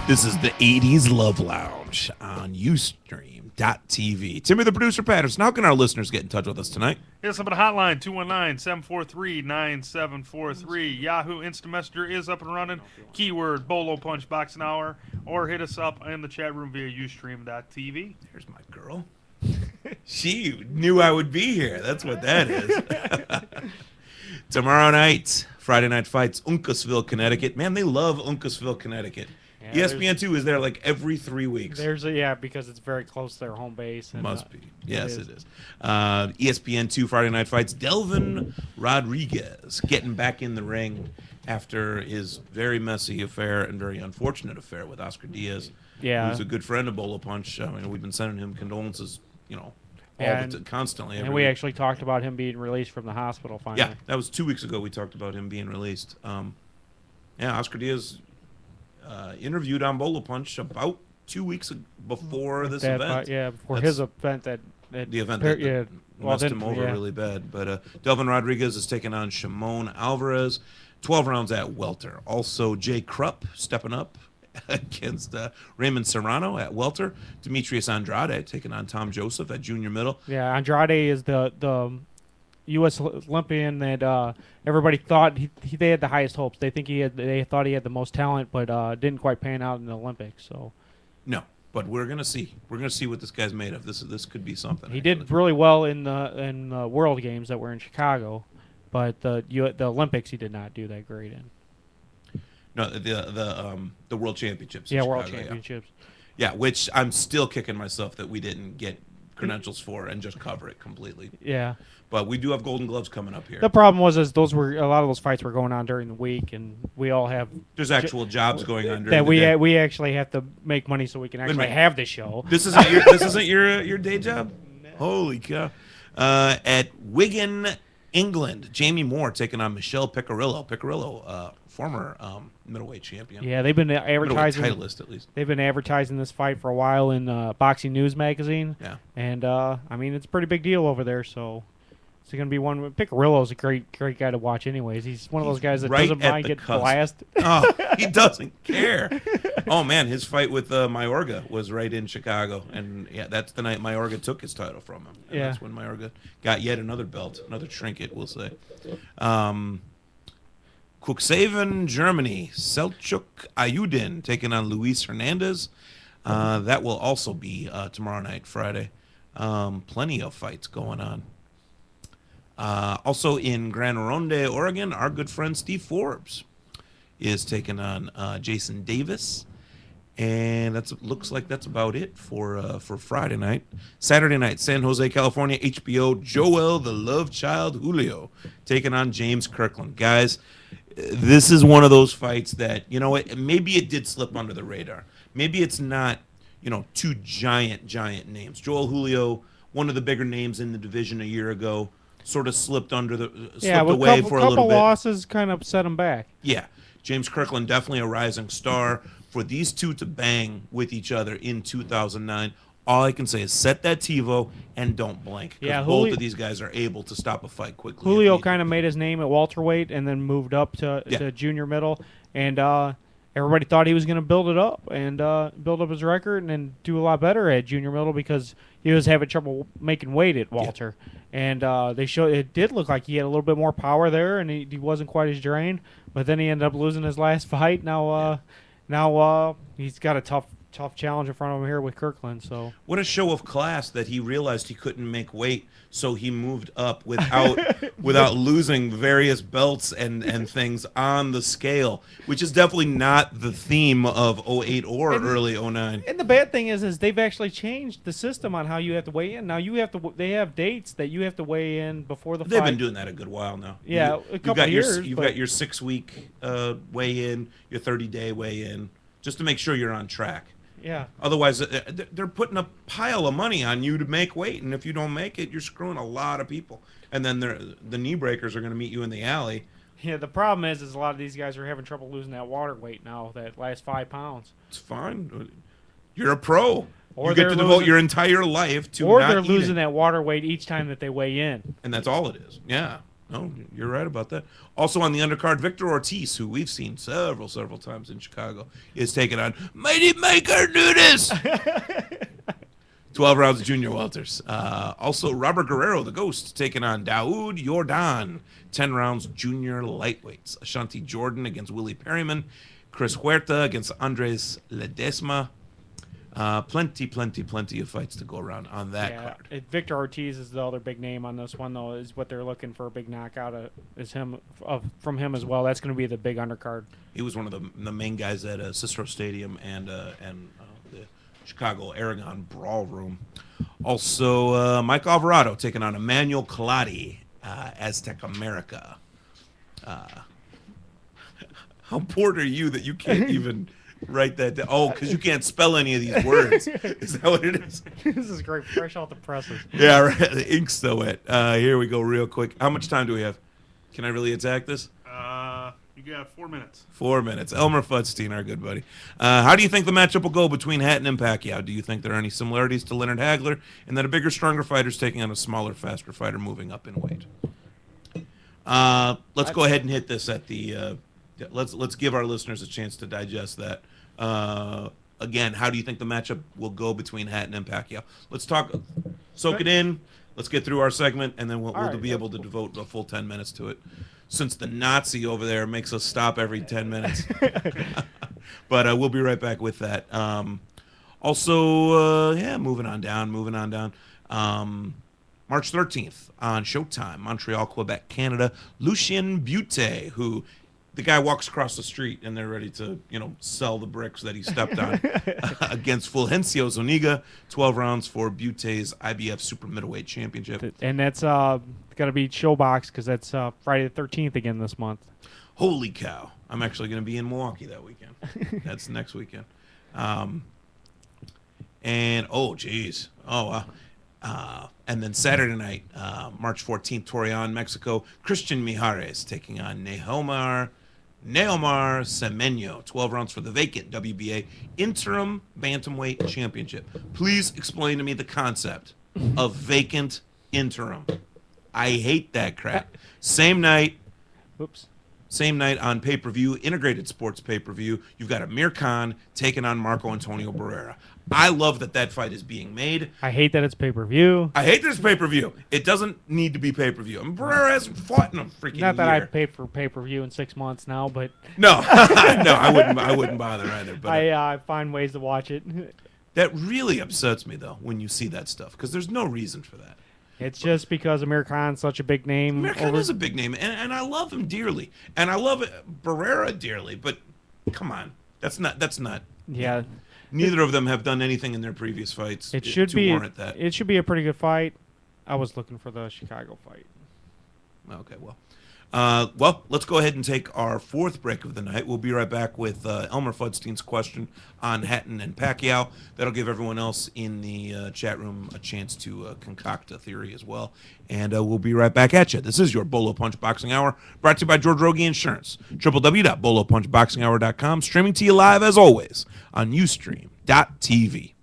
This is the 80s Love Lounge on Ustream.tv. Timmy, the producer, Patterson. How can our listeners get in touch with us tonight? Hit us up at a hotline, 219-743-9743. Yahoo Instant Messenger is up and running. Keyword Bolo Punch Boxing Hour. Or hit us up in the chat room via Ustream.tv. There's my girl. She knew I would be here. That's what that is. Tomorrow night, Friday Night Fights, Uncasville, Connecticut. Man, they love Uncasville, Connecticut. Yeah, ESPN2 is there like every 3 weeks. Because it's very close to their home base. And, Must be. Yes, it is. ESPN2 Friday Night Fights. Delvin Rodriguez getting back in the ring after his very messy affair and very unfortunate affair with Oscar Diaz. Yeah. Who's a good friend of Bolo Punch. I mean, we've been sending him condolences, constantly. And we actually talked about him being released from the hospital finally. Yeah, that was 2 weeks ago we talked about him being released. Oscar Diaz interviewed on Bolo Punch about 2 weeks before this event. Before his event that messed him over really bad. But Delvin Rodriguez is taking on Shimon Alvarez, 12 rounds at welter. Also, Jay Krupp stepping up against Raymond Serrano at welter. Demetrius Andrade taking on Tom Joseph at junior middle. Yeah, Andrade is the U.S. Olympian that everybody thought they had the highest hopes. They thought he had the most talent, but didn't quite pan out in the Olympics. So no, but we're gonna see. We're gonna see what this guy's made of. This could be something. He did really well in the World Games that were in Chicago, but the Olympics he did not do that great in. No, the World Championships. Yeah, in World Chicago, Championships. Yeah, which I'm still kicking myself that we didn't get credentials for and just cover it completely. Yeah. But we do have Golden Gloves coming up here. The problem was a lot of those fights were going on during the week, and we all have there's actual jobs going on during that the day. We actually have to make money so we can actually have the show. This isn't your day job? No. Holy cow! At Wigan, England, Jamie Moore taking on Michelle Picarillo. Picarillo, former middleweight champion. Yeah, they've been advertising titleist at least. They've been advertising this fight for a while in Boxing News magazine. Yeah, and it's a pretty big deal over there. So it's going to be one. Picarillo's a great guy to watch. Anyways, he's one of those guys that doesn't mind getting blasted. Oh, he doesn't care. Oh man, his fight with Mayorga was right in Chicago, and yeah, that's the night Mayorga took his title from him. And that's when Mayorga got yet another belt, another trinket, we'll say. Cuxhaven, Germany, Selçuk Ayudin taking on Luis Hernandez. That will also be tomorrow night, Friday. Plenty of fights going on. Also in Grand Ronde, Oregon, our good friend Steve Forbes is taking on Jason Davis. And looks like that's about it for Friday night. Saturday night, San Jose, California, HBO, Joel the Love Child Julio taking on James Kirkland. Guys, this is one of those fights that, maybe it did slip under the radar. Maybe it's not, two giant names. Joel Julio, one of the bigger names in the division a year ago, sort of slipped away for a little bit. A couple losses kind of set him back. Yeah. James Kirkland, definitely a rising star. For these two to bang with each other in 2009, all I can say is set that TiVo and don't blink. Yeah, both of these guys are able to stop a fight quickly. Julio kind of made his name at welterweight and then moved up to junior middle, and everybody thought he was going to build it up and build up his record and then do a lot better at junior middle because he was having trouble making weight at welter. Yeah. And it did look like he had a little bit more power there, and he wasn't quite as drained. But then he ended up losing his last fight. Now he's got a tough challenge in front of him here with Kirkland. So what a show of class that he realized he couldn't make weight, so he moved up without losing various belts and things on the scale, which is definitely not the theme of 08 or early 09. And the bad thing is they've actually changed the system on how you have to weigh in. Now they have dates that you have to weigh in before the fight. They've been doing that a good while now. Yeah, a couple of years. You've got your 6-week weigh in, your 30-day weigh in, just to make sure you're on track. Yeah. Otherwise, they're putting a pile of money on you to make weight, and if you don't make it, you're screwing a lot of people. And then the knee breakers are going to meet you in the alley. Yeah, the problem is a lot of these guys are having trouble losing that water weight now, that last 5 pounds. It's fine. You're a pro. Or you get to devote your entire life to or not they're eating. losing that water weight each time that they weigh in. And that's all it is. Yeah. No, you're right about that. Also on the undercard, Victor Ortiz, who we've seen several times in Chicago, is taking on Mighty Maker Nunes. 12 rounds of junior welters. Also, Robert Guerrero, the Ghost, taking on Daoud Yordan. 10 rounds junior lightweights. Ashanti Jordan against Willie Perryman. Chris Huerta against Andres Ledesma. Plenty of fights to go around on that card. Victor Ortiz is the other big name on this one, though, is what they're looking for a big knockout from him as well. That's going to be the big undercard. He was one of the main guys at Cicero Stadium and the Chicago Aragon Brawl Room. Also, Mike Alvarado taking on Emmanuel Colati, Aztec America. How bored are you that you can't even write that down? Oh, because you can't spell any of these words. Is that what it is? This is great. Fresh off the presses. Yeah, right. The ink's still wet. Here we go real quick. How much time do we have? Can I really attack this? You got 4 minutes. 4 minutes. Elmer Fuddstein, our good buddy. How do you think the matchup will go between Hatton and Pacquiao? Do you think there are any similarities to Leonard Hagler, and that a bigger, stronger fighter is taking on a smaller, faster fighter moving up in weight? Let's go ahead and hit this at the. Let's give our listeners a chance to digest that. Again, how do you think the matchup will go between Hatton and Pacquiao? Let's talk. Soak it in. Let's get through our segment, and then we'll be able to devote a full 10 minutes to it. Since the Nazi over there makes us stop every 10 minutes. But we'll be right back with that. Moving on down. March 13th on Showtime, Montreal, Quebec, Canada. Lucien Butte, who the guy walks across the street and they're ready to, sell the bricks that he stepped on against Fulgencio Zuniga. 12 rounds for Butte's IBF Super Middleweight Championship. And that's got to be Showbox because that's Friday the 13th again this month. Holy cow. I'm actually going to be in Milwaukee that weekend. That's next weekend. And then Saturday night, March 14th, Torreon, Mexico, Christian Mijares taking on Neomar Semenyo. 12 rounds for the vacant WBA Interim Bantamweight Championship. Please explain to me the concept of vacant interim. I hate that crap. Same night on pay-per-view, integrated sports pay-per-view, you've got Amir Khan taking on Marco Antonio Barrera. I love that fight is being made. I hate that it's pay-per-view. I hate that it's pay-per-view. It doesn't need to be pay-per-view. I mean, Barrera hasn't fought in a freaking Not that year. I've paid for pay-per-view in 6 months now, but no, I wouldn't bother either. But I find ways to watch it. That really upsets me though when you see that stuff because there's no reason for that. It's just because Amir Khan's such a big name. Amir Khan is a big name, and I love him dearly, and I love Barrera dearly. But come on, that's not. Yeah. Neither of them have done anything in their previous fights to warrant that. It should be a pretty good fight. I was looking for the Chicago fight. Okay, let's go ahead and take our fourth break of the night. We'll be right back with Elmer Fuddstein's question on Hatton and Pacquiao. That'll give everyone else in the chat room a chance to concoct a theory as well. And we'll be right back at you. This is your Bolo Punch Boxing Hour, brought to you by George Rogie Insurance. www.bolopunchboxinghour.com. Streaming to you live, as always, on Ustream.tv.